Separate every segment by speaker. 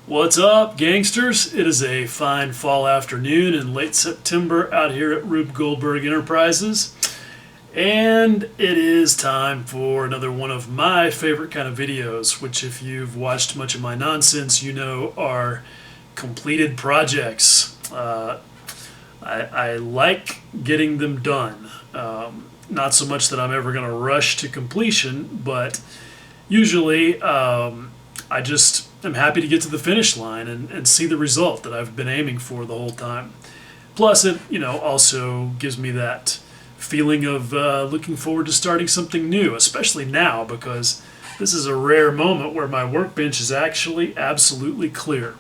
Speaker 1: What's up, gangsters? It is a fine fall afternoon in late September out here at Rube Goldberg Enterprises, and it is time for another one of my favorite kind of videos, which if you've watched much of my nonsense, you know are completed projects. I like getting them done. Not so much that I'm ever going to rush to completion, but usually I just am happy to get to the finish line and see the result that I've been aiming for the whole time. Plus, it also gives me that feeling of looking forward to starting something new, especially now because this is a rare moment where my workbench is actually absolutely clear.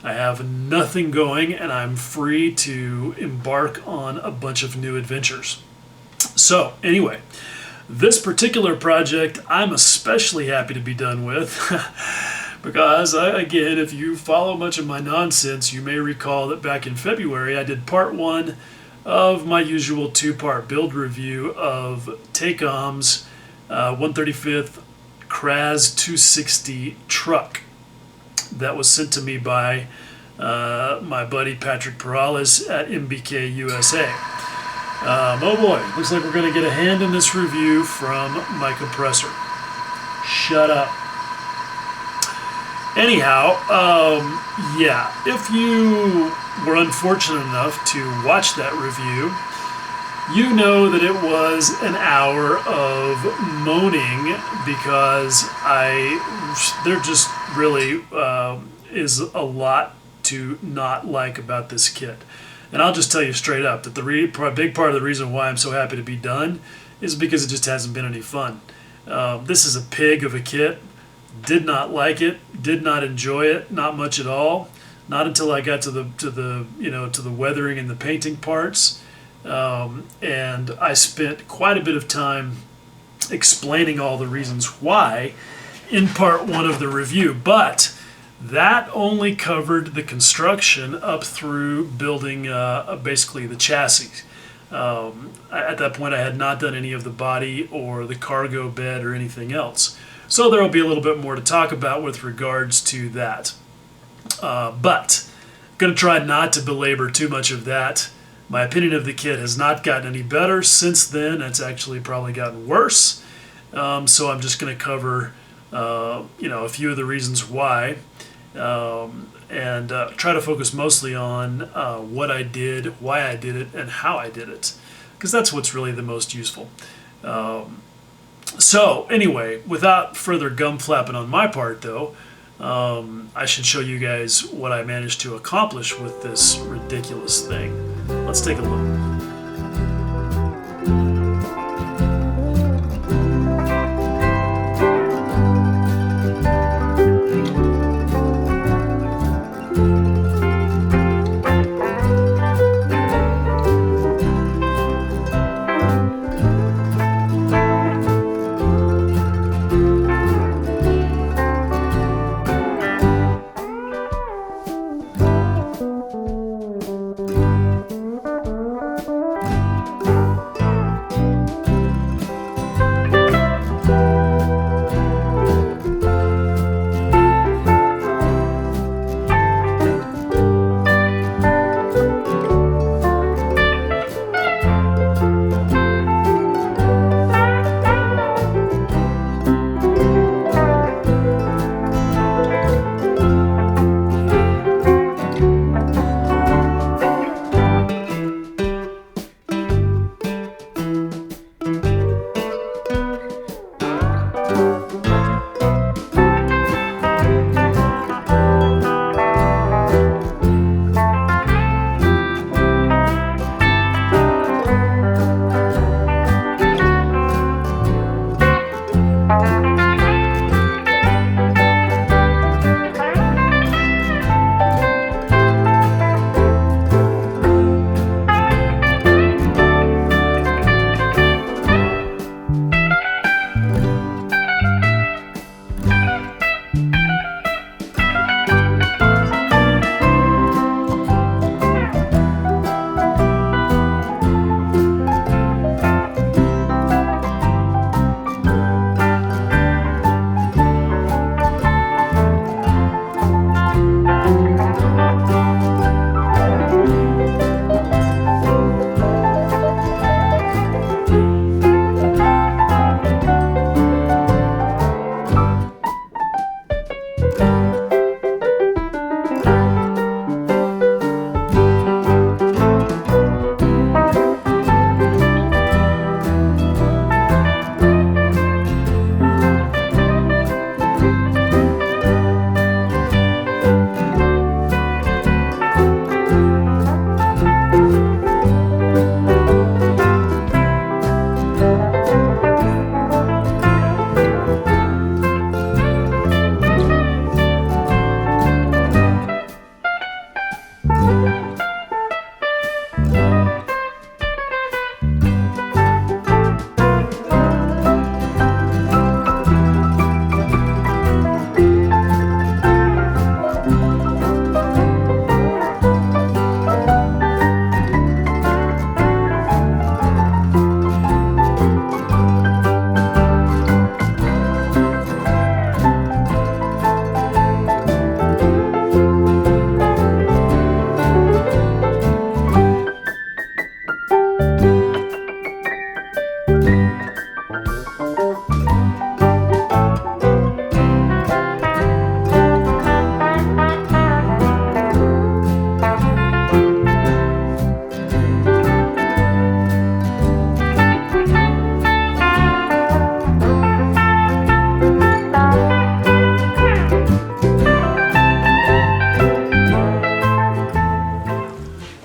Speaker 1: I have nothing going and I'm free to embark on a bunch of new adventures. So, anyway, this particular project I'm especially happy to be done with because, again, if you follow much of my nonsense, you may recall that back in February I did part one of my usual two-part build review of Takom's 135th kraz-260 truck that was sent to me by my buddy Patrick Perales at MBK USA. Oh boy, looks like we're going to get a hand in this review from my compressor. Shut up. Anyhow, if you were unfortunate enough to watch that review, you know that it was an hour of moaning because there just really is a lot to not like about this kit. And I'll just tell you straight up that the big part of the reason why I'm so happy to be done is because it just hasn't been any fun. This is a pig of a kit. Did not like it. Did not enjoy it. Not much at all. Not until I got to the weathering and the painting parts. And I spent quite a bit of time explaining all the reasons why in part one of the review. But that only covered the construction up through building basically the chassis. At that point, I had not done any of the body or the cargo bed or anything else. So there will be a little bit more to talk about with regards to that. But I'm going to try not to belabor too much of that. My opinion of the kit has not gotten any better since then. It's actually probably gotten worse. So I'm just going to cover a few of the reasons why. And try to focus mostly on what I did, why I did it, and how I did it, because that's what's really the most useful. So anyway, without further gum flapping on my part, though, I should show you guys what I managed to accomplish with this ridiculous thing. Let's take a look.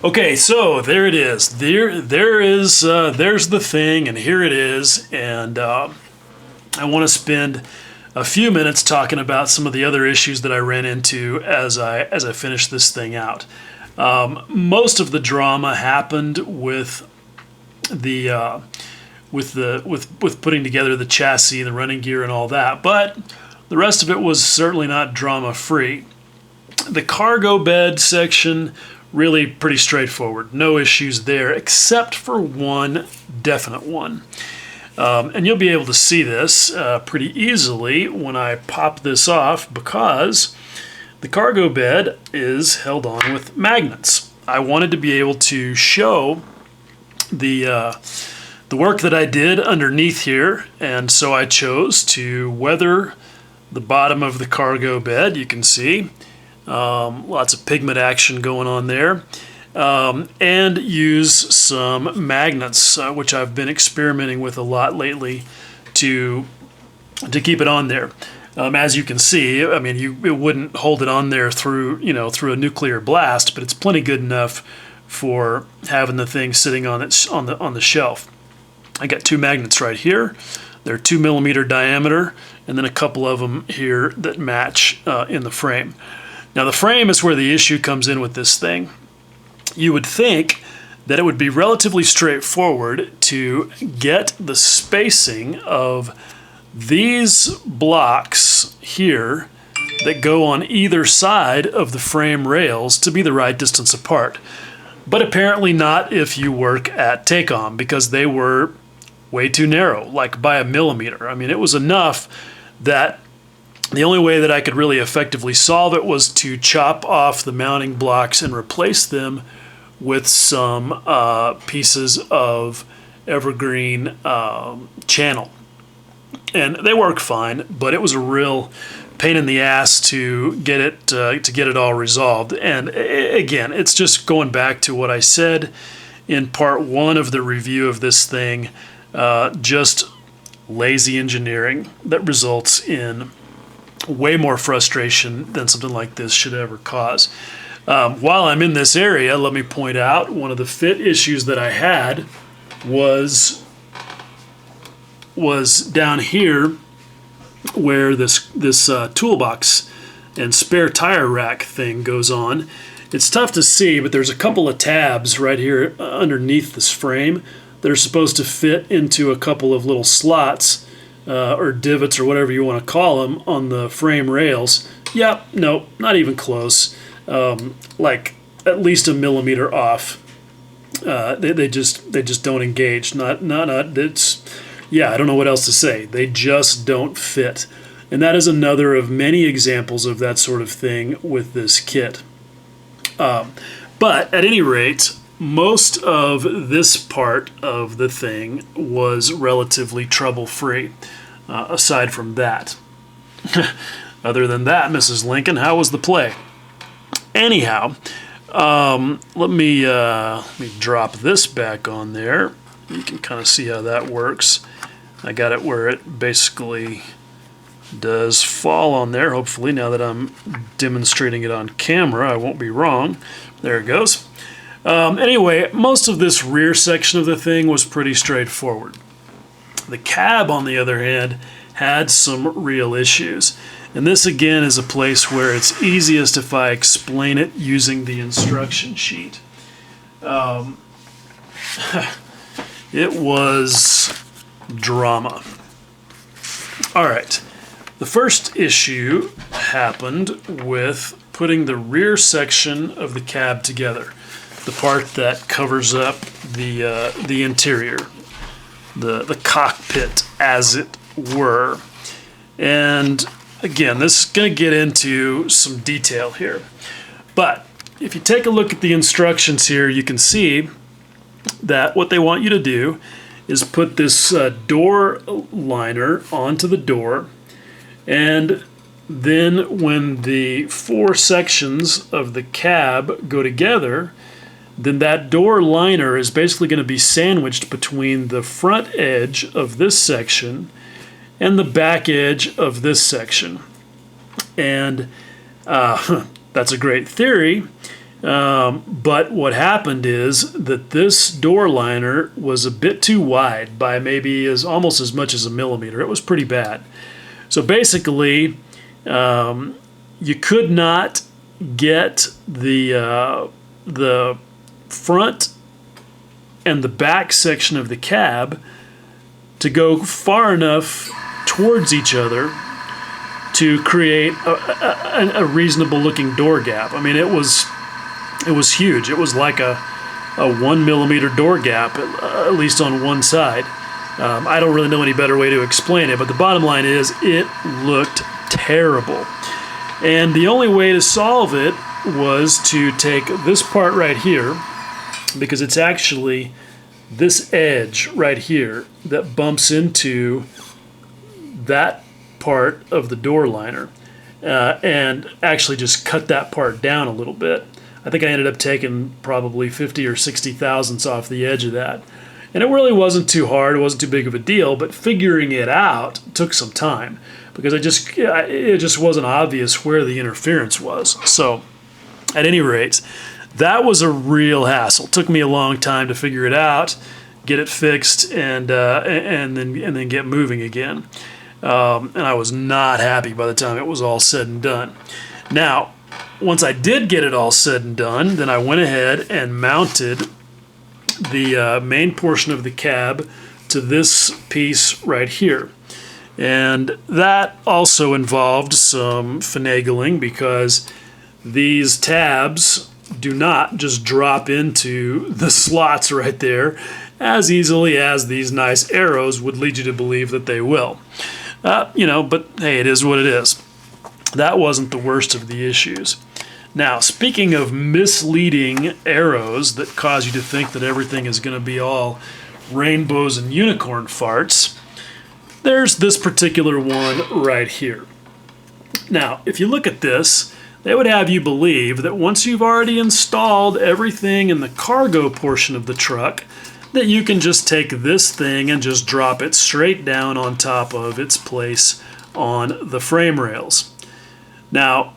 Speaker 1: Okay, so there it is. There's the thing, and here it is. And I want to spend a few minutes talking about some of the other issues that I ran into as I finished this thing out. Most of the drama happened with the with putting together the chassis, the running gear, and all that. But the rest of it was certainly not drama-free. The cargo bed section, really pretty straightforward. No issues there, except for one definite one. And you'll be able to see this pretty easily when I pop this off, because the cargo bed is held on with magnets. I wanted to be able to show the work that I did underneath here, and so I chose to weather the bottom of the cargo bed. You can see lots of pigment action going on there, and use some magnets, which I've been experimenting with a lot lately to keep it on there. As you can see, I mean, it wouldn't hold it on there through a nuclear blast, but it's plenty good enough for having the thing sitting on the shelf. I got two magnets right here. They're 2 millimeter diameter, and then a couple of them here that match in the frame. Now the frame is where the issue comes in with this thing. You would think that it would be relatively straightforward to get the spacing of these blocks here that go on either side of the frame rails to be the right distance apart. But apparently not if you work at Takom, because they were way too narrow, like by a millimeter. I mean, it was enough that the only way that I could really effectively solve it was to chop off the mounting blocks and replace them with some pieces of evergreen channel. And they work fine, but it was a real pain in the ass to get it all resolved. And again, it's just going back to what I said in part 1 of the review of this thing, just lazy engineering that results in way more frustration than something like this should ever cause. While I'm in this area, let me point out one of the fit issues that I had was down here where this toolbox and spare tire rack thing goes on. It's tough to see, but there's a couple of tabs right here underneath this frame that are supposed to fit into a couple of little slots or divots or whatever you want to call them on the frame rails. Yep, nope, not even close. Like at least a millimeter off. They just don't engage. It's, yeah, I don't know what else to say. They just don't fit. And that is another of many examples of that sort of thing with this kit. But at any rate, most of this part of the thing was relatively trouble-free, aside from that. Other than that, Mrs. Lincoln, how was the play? Anyhow, let me drop this back on there. You can kind of see how that works. I got it where it basically does fall on there. Hopefully, now that I'm demonstrating it on camera, I won't be wrong. There it goes. Anyway, most of this rear section of the thing was pretty straightforward. The cab, on the other hand, had some real issues. And this, again, is a place where it's easiest if I explain it using the instruction sheet. It was drama. All right. The first issue happened with putting the rear section of the cab together, the part that covers up the interior, the cockpit, as it were. And again, this is going to get into some detail here. But if you take a look at the instructions here, you can see that what they want you to do is put this door liner onto the door, and then when the four sections of the cab go together, then that door liner is basically going to be sandwiched between the front edge of this section and the back edge of this section. And that's a great theory, but what happened is that this door liner was a bit too wide by maybe almost as much as a millimeter. It was pretty bad. So basically, you could not get the front and the back section of the cab to go far enough towards each other to create a reasonable looking door gap. I mean, it was huge. It was like a 1 millimeter door gap, at least on one side. I don't really know any better way to explain it, but the bottom line is it looked terrible. And the only way to solve it was to take this part right here, because it's actually this edge right here that bumps into that part of the door liner, and actually just cut that part down a little bit. I think I ended up taking probably 50 or 60 thousandths off the edge of that. And it really wasn't too hard, it wasn't too big of a deal, but figuring it out took some time because it just wasn't obvious where the interference was. So at any rate, that was a real hassle. It took me a long time to figure it out, get it fixed, and then get moving again. And I was not happy by the time it was all said and done. Now, once I did get it all said and done, then I went ahead and mounted the main portion of the cab to this piece right here. And that also involved some finagling because these tabs do not just drop into the slots right there as easily as these nice arrows would lead you to believe that they will. But hey, it is what it is. That wasn't the worst of the issues. Now, speaking of misleading arrows that cause you to think that everything is going to be all rainbows and unicorn farts, there's this particular one right here. Now, if you look at this, they would have you believe that once you've already installed everything in the cargo portion of the truck, that you can just take this thing and just drop it straight down on top of its place on the frame rails. Now,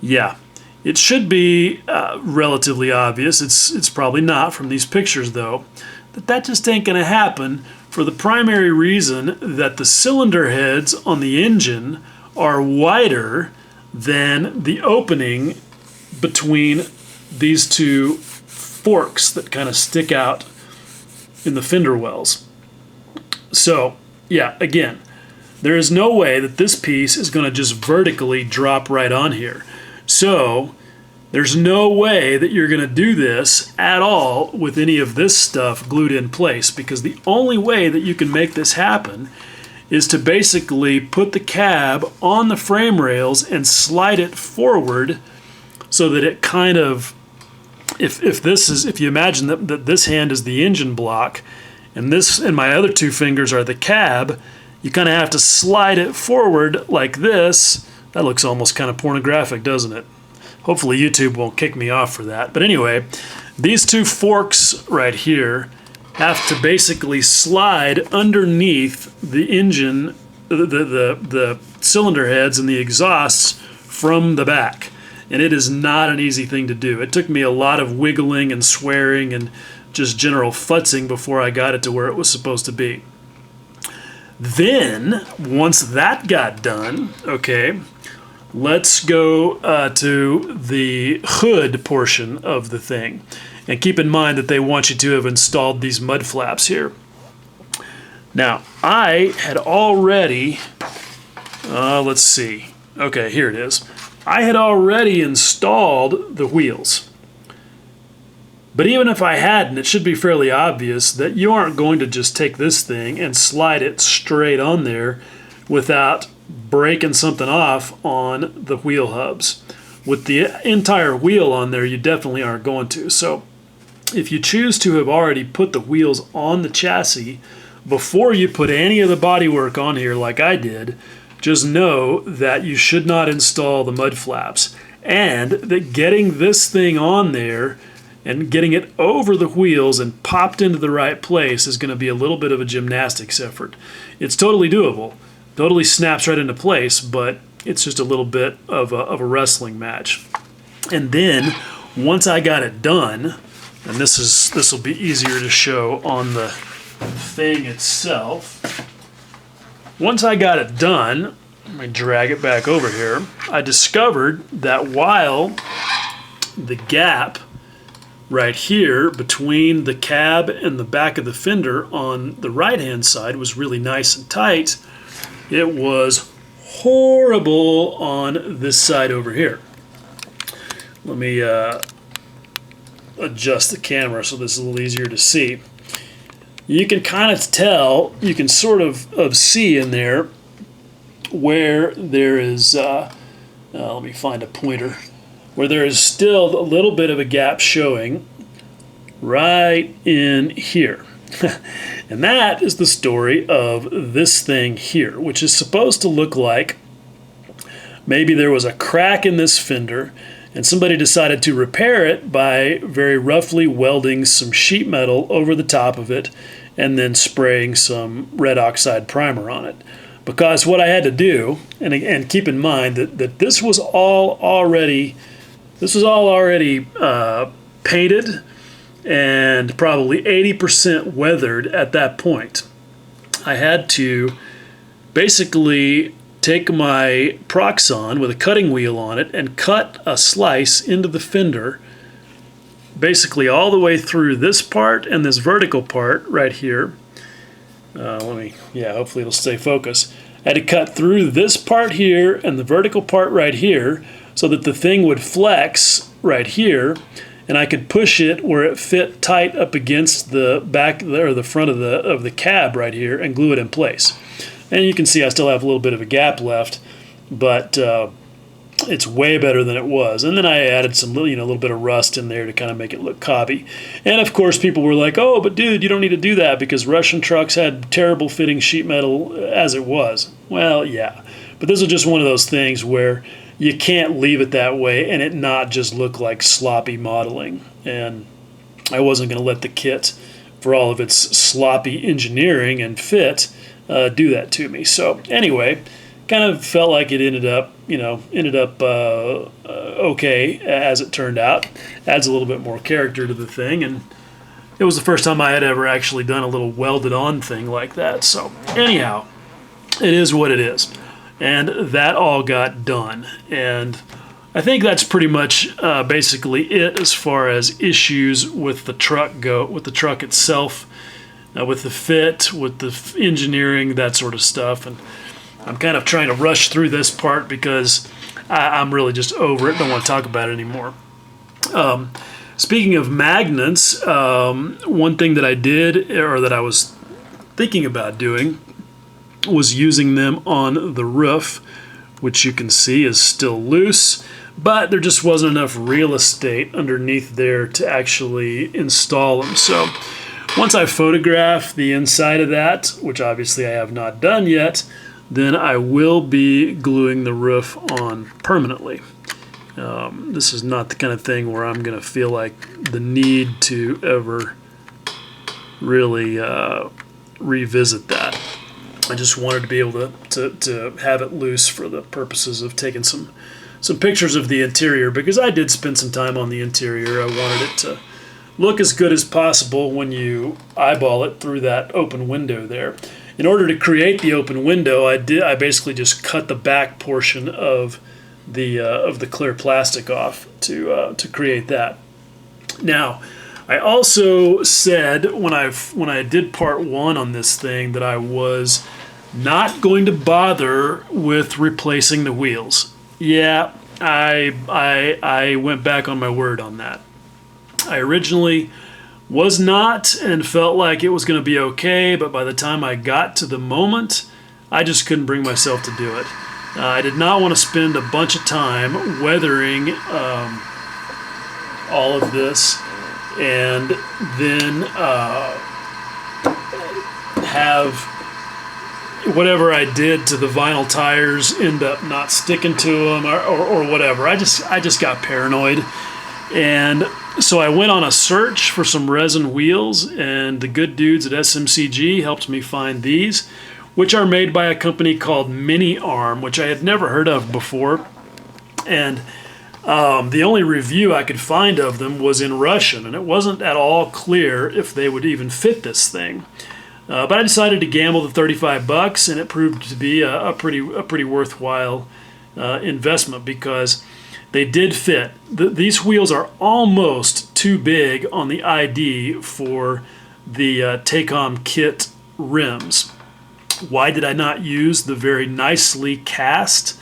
Speaker 1: yeah, it should be relatively obvious. It's probably not from these pictures, though, that just ain't going to happen for the primary reason that the cylinder heads on the engine are wider than the opening between these two forks that kind of stick out in the fender wells. So, yeah, again, there is no way that this piece is going to just vertically drop right on here. So, there's no way that you're going to do this at all with any of this stuff glued in place, because the only way that you can make this happen is to basically put the cab on the frame rails and slide it forward so that it kind of, if you imagine that this hand is the engine block and this and my other two fingers are the cab, you kind of have to slide it forward like this. That looks almost kind of pornographic, doesn't it? Hopefully YouTube won't kick me off for that. But anyway, these two forks right here have to basically slide underneath the engine, the cylinder heads and the exhausts from the back. And it is not an easy thing to do. It took me a lot of wiggling and swearing and just general futzing before I got it to where it was supposed to be. Then, once that got done, okay, let's go to the hood portion of the thing. And keep in mind that they want you to have installed these mud flaps here. Now, I had already, let's see. Okay, here it is. I had already installed the wheels. But even if I hadn't, it should be fairly obvious that you aren't going to just take this thing and slide it straight on there without breaking something off on the wheel hubs. With the entire wheel on there, you definitely aren't going to. So if you choose to have already put the wheels on the chassis before you put any of the bodywork on here like I did, just know that you should not install the mud flaps, and that getting this thing on there and getting it over the wheels and popped into the right place is going to be a little bit of a gymnastics effort. It's totally doable, totally snaps right into place, but it's just a little bit of a wrestling match. And then once I got it done, and this will be easier to show on the thing itself. Once I got it done, let me drag it back over here, I discovered that while the gap right here between the cab and the back of the fender on the right hand side was really nice and tight, it was horrible on this side over here. Let me adjust the camera so this is a little easier to see. You can kind of tell, you can sort of see in there where there is, let me find a pointer, where there is still a little bit of a gap showing right in here. And that is the story of this thing here, which is supposed to look like maybe there was a crack in this fender and somebody decided to repair it by very roughly welding some sheet metal over the top of it and then spraying some red oxide primer on it. Because what I had to do, and keep in mind that this was all already painted and probably 80% weathered at that point. I had to basically take my Proxxon with a cutting wheel on it and cut a slice into the fender basically all the way through this part and this vertical part right here. Hopefully it'll stay focused. I had to cut through this part here and the vertical part right here so that the thing would flex right here and I could push it where it fit tight up against the back or the front of the cab right here and glue it in place. And you can see I still have a little bit of a gap left, but it's way better than it was. And then I added some, a little bit of rust in there to kind of make it look cobby. And of course, people were like, "Oh, but dude, you don't need to do that because Russian trucks had terrible fitting sheet metal as it was." Well, yeah, but this is just one of those things where you can't leave it that way and it not just look like sloppy modeling. And I wasn't going to let the kit, for all of its sloppy engineering and fit, do that to me. So anyway, kind of felt like it ended up okay as it turned out. Adds a little bit more character to the thing, and it was the first time I had ever actually done a little welded on thing like that. So anyhow, it is what it is. And that all got done. And I think that's pretty much basically it as far as issues with the truck go, with the truck itself, with the fit, with the engineering, that sort of stuff. And I'm kind of trying to rush through this part because I'm really just over it. Don't want to talk about it anymore. Speaking of magnets, one thing that I did, or that I was thinking about doing, was using them on the roof, which you can see is still loose, but there just wasn't enough real estate underneath there to actually install them. So once I photograph the inside of that, which obviously I have not done yet, then I will be gluing the roof on permanently. This is not the kind of thing where I'm going to feel like the need to ever really revisit that. I just wanted to be able to have it loose for the purposes of taking some pictures of the interior, because I did spend some time on the interior. I wanted it to look as good as possible when you eyeball it through that open window there. In order to create the open window, I basically just cut the back portion of the clear plastic off to create that. Now, I also said when I did part one on this thing that I was not going to bother with replacing the wheels. Yeah, I went back on my word on that. I originally was not and felt like it was going to be okay, but by the time I got to the moment, I just couldn't bring myself to do it. I did not want to spend a bunch of time weathering all of this and then have whatever I did to the vinyl tires end up not sticking to them or whatever. I just got paranoid, and so I went on a search for some resin wheels, and the good dudes at SMCG helped me find these, which are made by a company called Mini Arm, which I had never heard of before. And the only review I could find of them was in Russian, and it wasn't at all clear if they would even fit this thing. But I decided to gamble the $35, and it proved to be a pretty worthwhile investment, because they did fit. These wheels are almost too big on the ID for the Takom kit rims. Why did I not use the very nicely cast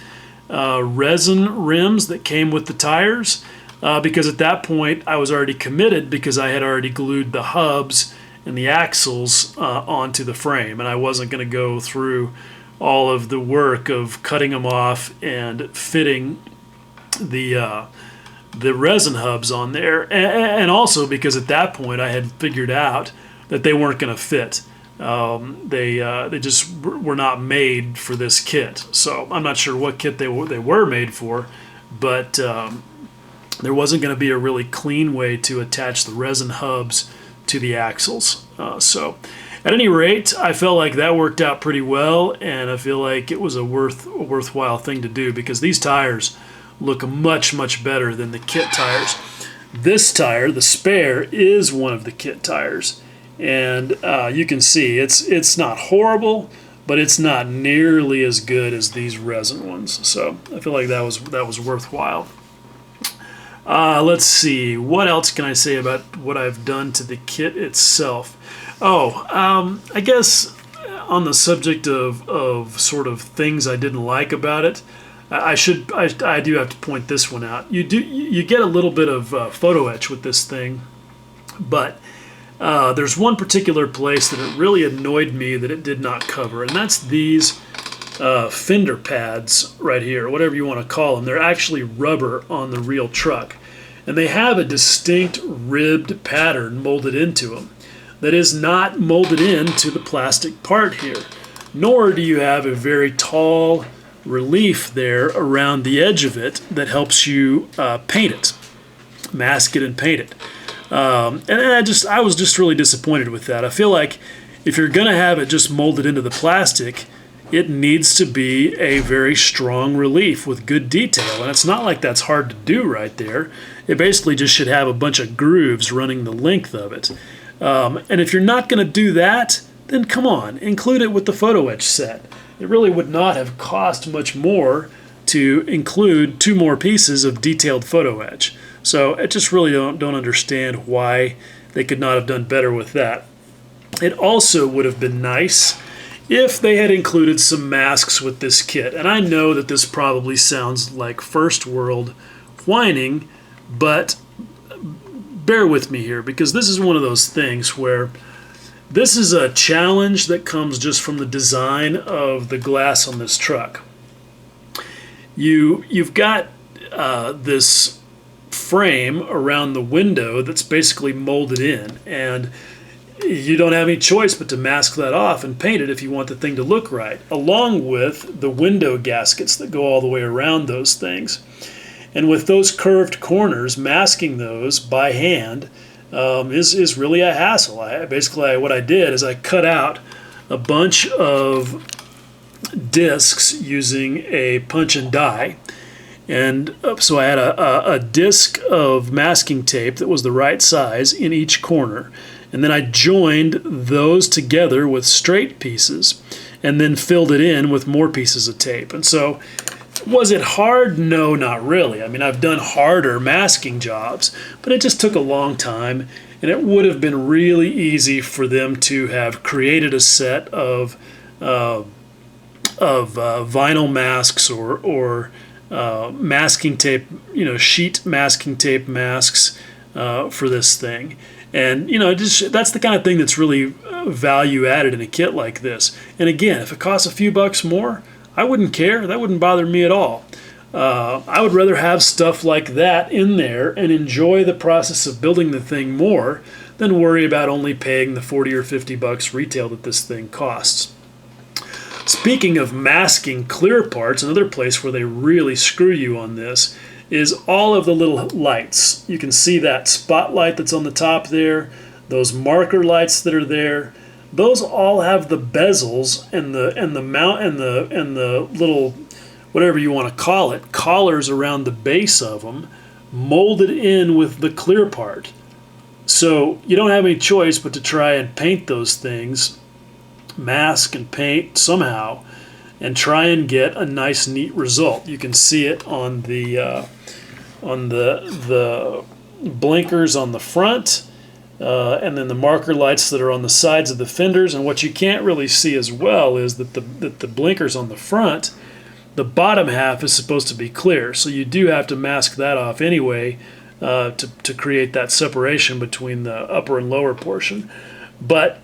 Speaker 1: resin rims that came with the tires? Because at that point I was already committed, because I had already glued the hubs and the axles onto the frame, and I wasn't going to go through all of the work of cutting them off and fitting the resin hubs on there, and also because at that point I had figured out that they weren't going to fit. They just were not made for this kit. So I'm not sure what kit they were made for, but there wasn't going to be a really clean way to attach the resin hubs to the axles. So at any rate, I felt like that worked out pretty well, and I feel like it was a worthwhile thing to do, because these tires look much better than the kit tires. This tire, the spare, is one of the kit tires, and you can see it's not horrible, but it's not nearly as good as these resin ones. So I feel like that was worthwhile. Let's see, what else can I say about what I've done to the kit itself? I guess on the subject of sort of things I didn't like about it, I do have to point this one out. You get a little bit of photo etch with this thing, but there's one particular place that it really annoyed me that it did not cover, and that's these Fender Pads right here, whatever you want to call them. They're actually rubber on the real truck, and they have a distinct ribbed pattern molded into them that is not molded into the plastic part here, nor do you have a very tall relief there around the edge of it that helps you paint it, mask it and paint it. And I was just really disappointed with that. I feel like if you're going to have it just molded into the plastic, it needs to be a very strong relief with good detail, and it's not like that's hard to do right there. It basically just should have a bunch of grooves running the length of it. And if you're not going to do that, then come on, include it with the photo etch set. It really would not have cost much more to include 2 more pieces of detailed photo etch. So I just really don't understand why they could not have done better with that. It also would have been nice if they had included some masks with this kit. And I know that this probably sounds like first world whining, but bear with me here, because this is one of those things where this is a challenge that comes just from the design of the glass on this truck. You've got this frame around the window that's basically molded in, and you don't have any choice but to mask that off and paint it if you want the thing to look right, along with the window gaskets that go all the way around those things. And with those curved corners, masking those by hand is really a hassle. Basically, what I did is I cut out a bunch of discs using a punch and die. And so I had a disc of masking tape that was the right size in each corner. And then I joined those together with straight pieces and then filled it in with more pieces of tape. And so, was it hard? No, not really. I mean, I've done harder masking jobs, but it just took a long time, and it would have been really easy for them to have created a set of vinyl masks or masking tape, sheet masking tape masks for this thing. And, that's the kind of thing that's really value added in a kit like this. And again, if it costs a few bucks more, I wouldn't care. That wouldn't bother me at all. I would rather have stuff like that in there and enjoy the process of building the thing more than worry about only paying the 40 or 50 bucks retail that this thing costs. Speaking of masking clear parts, another place where they really screw you on this is all of the little lights. You can see that spotlight that's on the top there, those marker lights that are there. Those all have the bezels and the mount and the little, whatever you want to call it, collars around the base of them, molded in with the clear part. So you don't have any choice but to try and paint those things, mask and paint somehow, and try and get a nice, neat result. You can see it on the blinkers on the front, and then the marker lights that are on the sides of the fenders. And what you can't really see as well is that the blinkers on the front, the bottom half is supposed to be clear, so you do have to mask that off anyway to create that separation between the upper and lower portion. But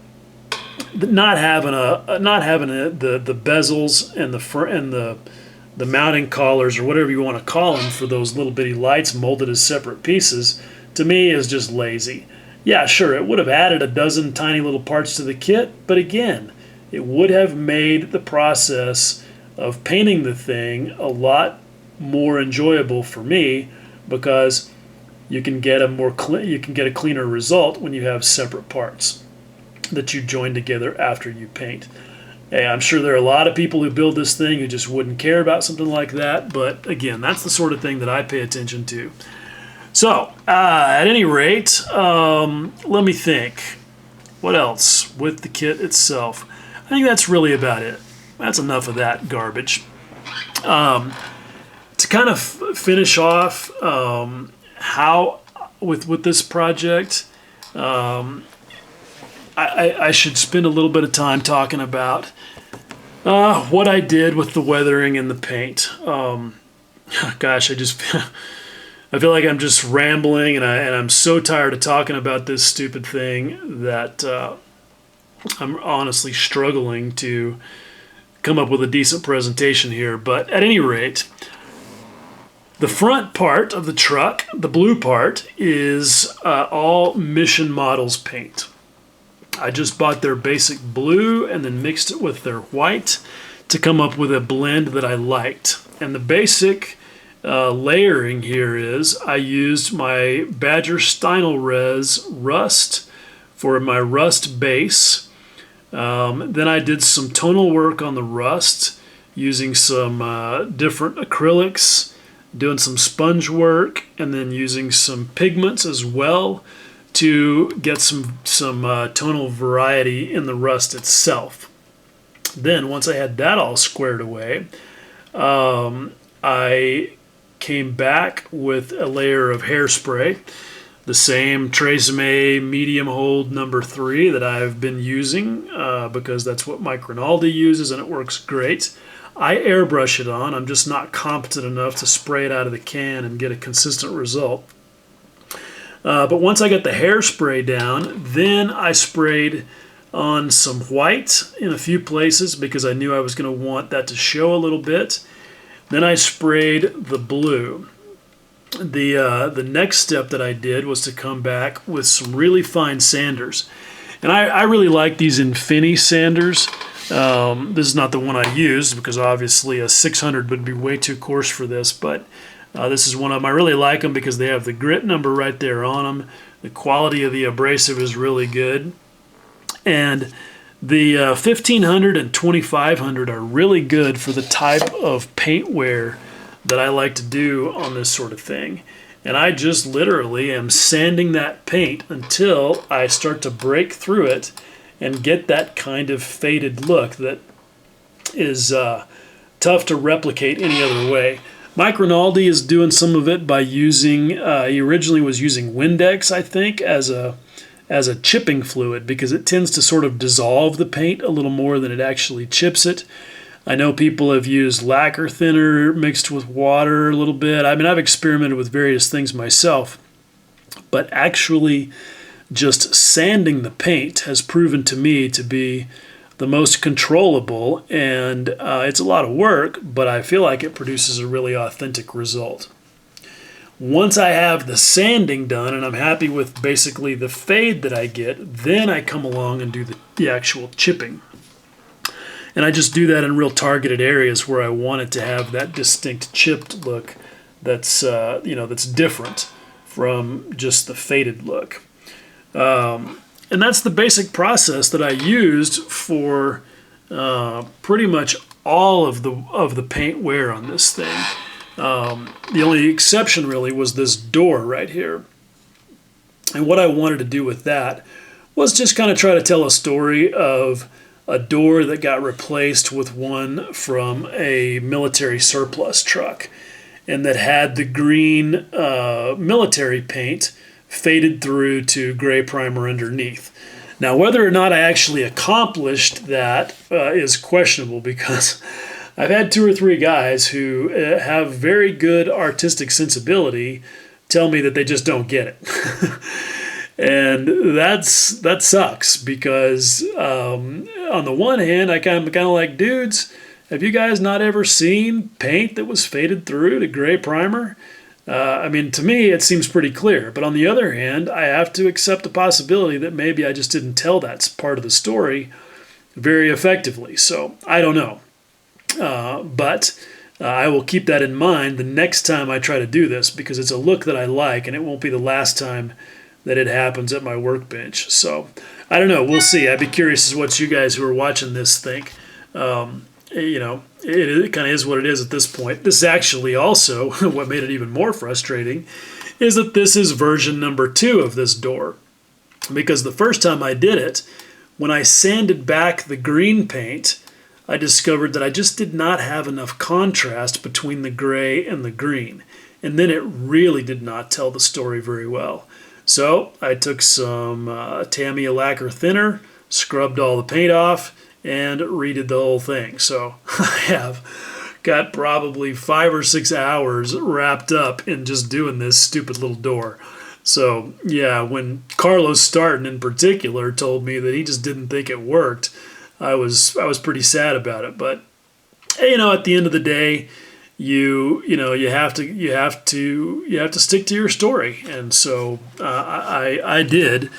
Speaker 1: not having the bezels and the mounting collars or whatever you want to call them for those little bitty lights molded as separate pieces, to me is just lazy. Yeah, sure, it would have added a dozen tiny little parts to the kit, but again, it would have made the process of painting the thing a lot more enjoyable for me, because you can get a cleaner result when you have separate parts that you join together after you paint. Hey, I'm sure there are a lot of people who build this thing who just wouldn't care about something like that, but again, that's the sort of thing that I pay attention to. So, at any rate, let me think. What else with the kit itself? I think that's really about it. That's enough of that garbage. To kind of finish off how with this project, I should spend a little bit of time talking about what I did with the weathering and the paint. Gosh, I feel like I'm just rambling, and I'm so tired of talking about this stupid thing that I'm honestly struggling to come up with a decent presentation here. But at any rate, the front part of the truck, the blue part, is all Mission Models paint. I just bought their basic blue and then mixed it with their white to come up with a blend that I liked. And the basic layering here is I used my Badger Stynylrez Rust for my rust base. Then I did some tonal work on the rust using some different acrylics, doing some sponge work, and then using some pigments as well to get some tonal variety in the rust itself. Then once I had that all squared away, I came back with a layer of Hairspray, the same Tresemme medium hold number 3 that I've been using because that's what Mike Rinaldi uses and it works great. I airbrush it on. I'm just not competent enough to spray it out of the can and get a consistent result. But once I got the Hairspray down, then I sprayed on some white in a few places because I knew I was going to want that to show a little bit. Then I sprayed the blue. The next step that I did was to come back with some really fine sanders. And I really like these Infini sanders. This is not the one I used because obviously a 600 would be way too coarse for this, but this is one of them. I really like them because they have the grit number right there on them. The quality of the abrasive is really good. And the 1500 and 2500 are really good for the type of paint wear that I like to do on this sort of thing. And I just literally am sanding that paint until I start to break through it and get that kind of faded look that is tough to replicate any other way. Mike Rinaldi is doing some of it by using, he originally was using Windex, I think, as a chipping fluid because it tends to sort of dissolve the paint a little more than it actually chips it. I know people have used lacquer thinner mixed with water a little bit. I mean, I've experimented with various things myself, but actually just sanding the paint has proven to me to be the most controllable, and it's a lot of work, but I feel like it produces a really authentic result. Once I have the sanding done and I'm happy with basically the fade that I get, then I come along and do the actual chipping. And I just do that in real targeted areas where I want it to have that distinct chipped look that's that's different from just the faded look. And that's the basic process that I used for pretty much all of the paint wear on this thing. The only exception really was this door right here. And what I wanted to do with that was just kind of try to tell a story of a door that got replaced with one from a military surplus truck, and that had the green military paint faded through to gray primer underneath. Now, whether or not I actually accomplished that is questionable, because I've had 2 or 3 guys who have very good artistic sensibility tell me that they just don't get it. And that sucks, because on the one hand, I kind of like, dudes, have you guys not ever seen paint that was faded through to gray primer? I mean, to me, it seems pretty clear. But on the other hand, I have to accept the possibility that maybe I just didn't tell that part of the story very effectively. So I don't know. But I will keep that in mind the next time I try to do this, because it's a look that I like, and it won't be the last time that it happens at my workbench. So I don't know. We'll see. I'd be curious as what you guys who are watching this think. It kind of is what it is at this point. This is actually also, what made it even more frustrating, is that this is version number 2 of this door. Because the first time I did it, when I sanded back the green paint, I discovered that I just did not have enough contrast between the gray and the green. And then it really did not tell the story very well. So I took some Tamiya lacquer thinner, scrubbed all the paint off, and redid the whole thing. So I have got probably 5 or 6 hours wrapped up in just doing this stupid little door. So yeah, when Carlos Starton in particular told me that he just didn't think it worked, I was pretty sad about it. But at the end of the day, you have to stick to your story, and so I did,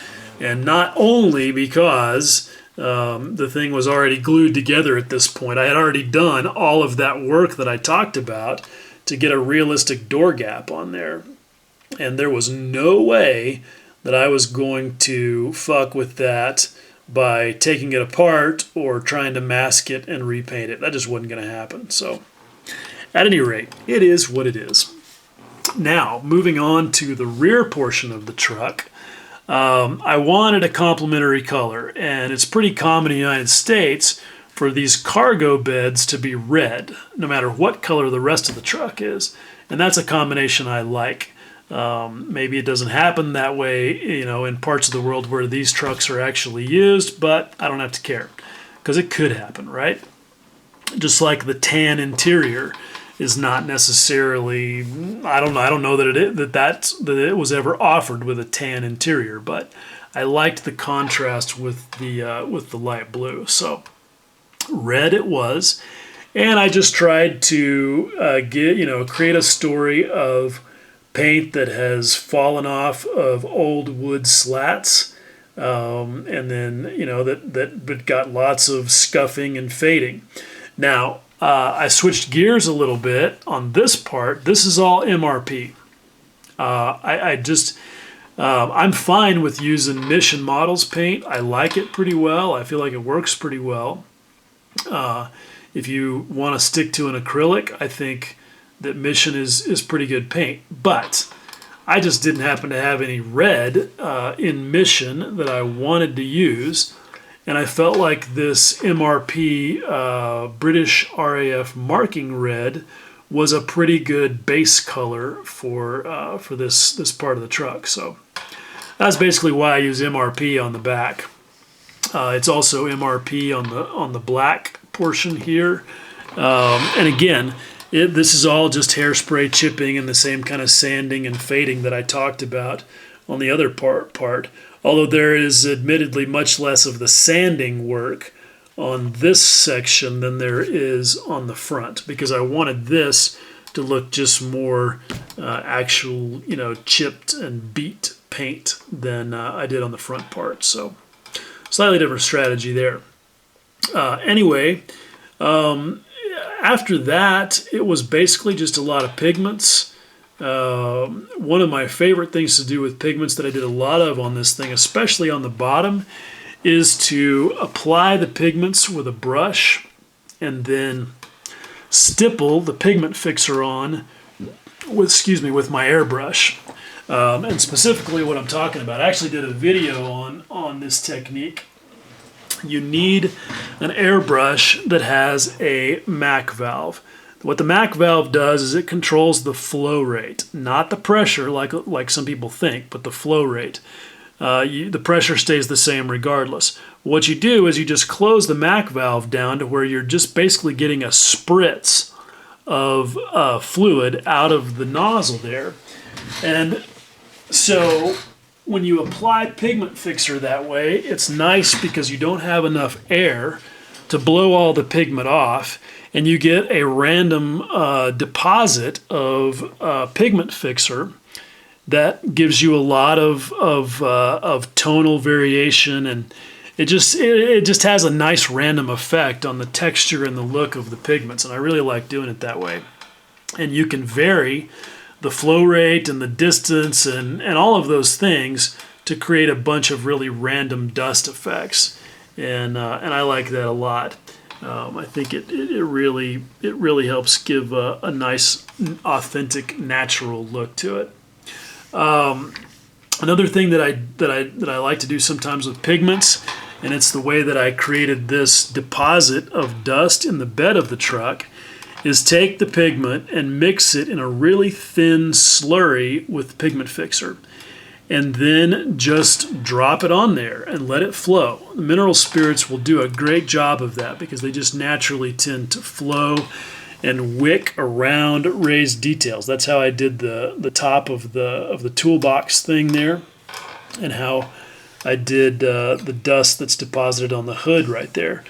Speaker 1: and not only because the thing was already glued together at this point. I had already done all of that work that I talked about to get a realistic door gap on there, and there was no way that I was going to fuck with that by taking it apart or trying to mask it and repaint it. That just wasn't going to happen. So at any rate, it is what it is. Now, moving on to the rear portion of the truck, I wanted a complementary color, and it's pretty common in the United States for these cargo beds to be red, no matter what color the rest of the truck is, and that's a combination I like. Maybe it doesn't happen that way, in parts of the world where these trucks are actually used, but I don't have to care, because it could happen, right? Just like the tan interior is not necessarily, I don't know that it was ever offered with a tan interior, but I liked the contrast with the light blue. So red it was, and I just tried to create a story of paint that has fallen off of old wood slats, and then that got lots of scuffing and fading. Now, I switched gears a little bit on this part. This is all MRP. I'm fine with using Mission Models paint. I like it pretty well. I feel like it works pretty well. If you want to stick to an acrylic, I think that Mission is pretty good paint. But I just didn't happen to have any red in Mission that I wanted to use. And I felt like this MRP British RAF marking red was a pretty good base color for this part of the truck. So that's basically why I use MRP on the back. It's also MRP on the black portion here. And again, this is all just hairspray chipping and the same kind of sanding and fading that I talked about on the other part. Although there is admittedly much less of the sanding work on this section than there is on the front, because I wanted this to look just more actual, chipped and beat paint than I did on the front part. So slightly different strategy there. Anyway, after that, it was basically just a lot of pigments. One of my favorite things to do with pigments that I did a lot of on this thing, especially on the bottom, is to apply the pigments with a brush and then stipple the pigment fixer on with my airbrush. And specifically what I'm talking about, I actually did a video on this technique. You need an airbrush that has a Mac valve. What the Mac valve does is it controls the flow rate, not the pressure like some people think, but the flow rate. The pressure stays the same regardless. What you do is you just close the Mac valve down to where you're just basically getting a spritz of fluid out of the nozzle there. And so when you apply pigment fixer that way, it's nice because you don't have enough air to blow all the pigment off, and you get a random deposit of pigment fixer that gives you a lot of tonal variation, and it just has a nice random effect on the texture and the look of the pigments, and I really like doing it that way. And you can vary the flow rate and the distance and all of those things to create a bunch of really random dust effects, and I like that a lot. I think it really helps give a nice, authentic, natural look to it. Another thing that I like to do sometimes with pigments, and it's the way that I created this deposit of dust in the bed of the truck, is take the pigment and mix it in a really thin slurry with pigment fixer, and then just drop it on there and let it flow. The mineral spirits will do a great job of that because they just naturally tend to flow and wick around raised details. That's how I did the top of the toolbox thing there, and how I did the dust that's deposited on the hood right there.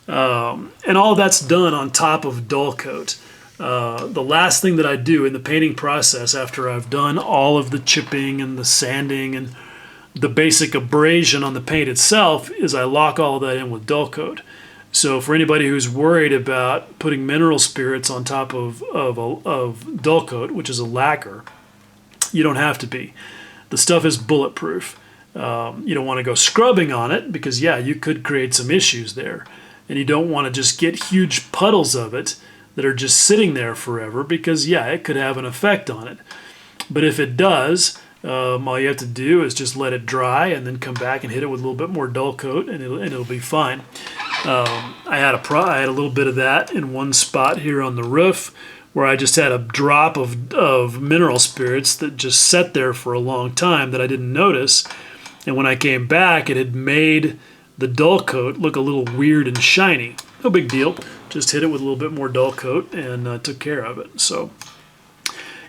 Speaker 1: And all that's done on top of dull coat. The last thing that I do in the painting process after I've done all of the chipping and the sanding and the basic abrasion on the paint itself is I lock all of that in with dull coat. So for anybody who's worried about putting mineral spirits on top of dull coat, which is a lacquer, you don't have to be. The stuff is bulletproof. You don't want to go scrubbing on it because, yeah, you could create some issues there. And you don't want to just get huge puddles of it that are just sitting there forever because, yeah, it could have an effect on it. But if it does, all you have to do is just let it dry and then come back and hit it with a little bit more dull coat, and it'll be fine. I had a little bit of that in one spot here on the roof where I just had a drop of mineral spirits that just sat there for a long time that I didn't notice. And when I came back, it had made the dull coat look a little weird and shiny. No big deal. Just hit it with a little bit more dull coat and took care of it. So,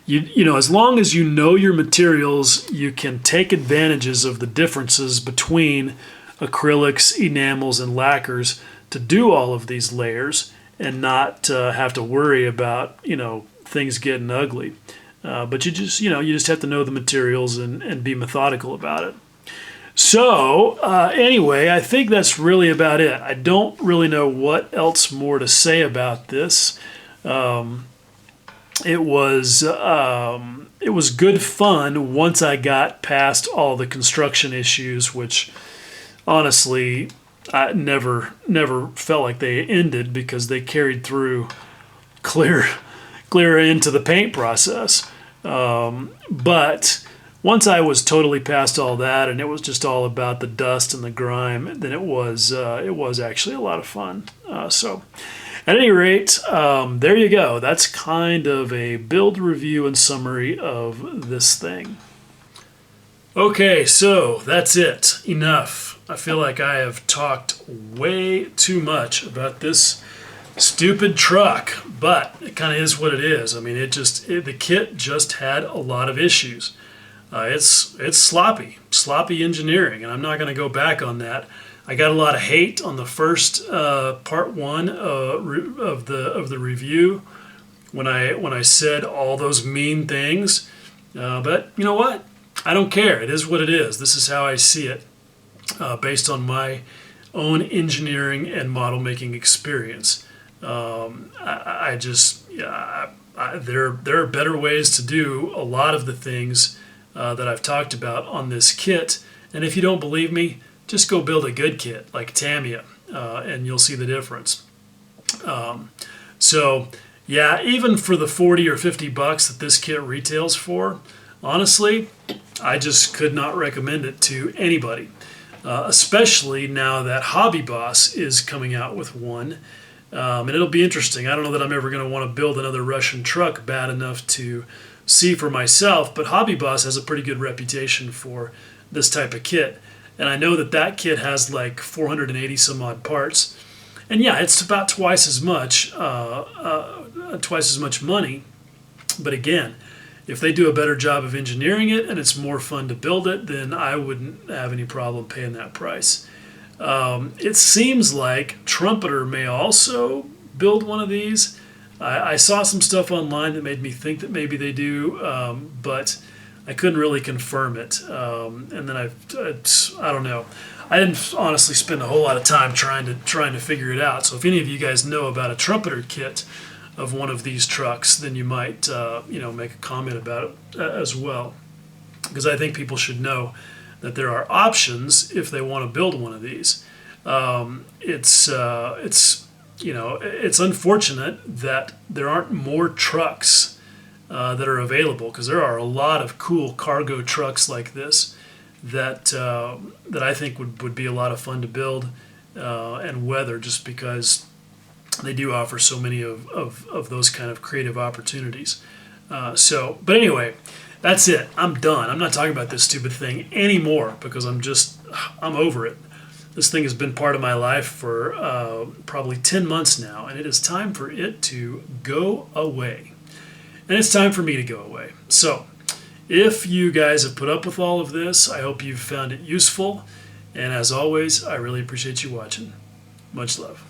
Speaker 1: you know, as long as you know your materials, you can take advantages of the differences between acrylics, enamels, and lacquers to do all of these layers and not have to worry about, things getting ugly. But you just have to know the materials and be methodical about it. So, anyway, I think that's really about it. I don't really know what else more to say about this. It was good fun once I got past all the construction issues, which honestly I never felt like they ended because they carried through clear into the paint process. But once I was totally past all that and it was just all about the dust and the grime, then it was actually a lot of fun. So at any rate, there you go. That's kind of a build review and summary of this thing. Okay, so that's it. Enough. I feel like I have talked way too much about this stupid truck, but it kind of is what it is. I mean, the kit just had a lot of issues. It's sloppy engineering, and I'm not going to go back on that. I got a lot of hate on the first part one of the review when I said all those mean things. But you know what? I don't care. It is what it is. This is how I see it, based on my own engineering and model making experience. I just, there are better ways to do a lot of the things that I've talked about on this kit. And if you don't believe me, just go build a good kit like Tamiya, and you'll see the difference. So yeah, even for the 40 or 50 bucks that this kit retails for, honestly, I just could not recommend it to anybody, especially now that Hobby Boss is coming out with one. And it'll be interesting. I don't know that I'm ever going to want to build another Russian truck bad enough to see for myself, but Hobby Boss has a pretty good reputation for this type of kit. And I know that that kit has like 480 some odd parts. And yeah, it's about twice as much money. But again, if they do a better job of engineering it and it's more fun to build it, then I wouldn't have any problem paying that price. It seems like Trumpeter may also build one of these. I saw some stuff online that made me think that maybe they do, but I couldn't really confirm it. And then I don't know. I didn't honestly spend a whole lot of time trying to figure it out. So if any of you guys know about a Trumpeter kit of one of these trucks, then you might make a comment about it as well, because I think people should know that there are options if they want to build one of these. It's unfortunate that there aren't more trucks that are available, because there are a lot of cool cargo trucks like this that I think would be a lot of fun to build and weather, just because they do offer so many of those kind of creative opportunities. But anyway, that's it. I'm done. I'm not talking about this stupid thing anymore, because I'm over it. This thing has been part of my life for probably 10 months now, and it is time for it to go away. And it's time for me to go away. So, if you guys have put up with all of this, I hope you've found it useful. And as always, I really appreciate you watching. Much love.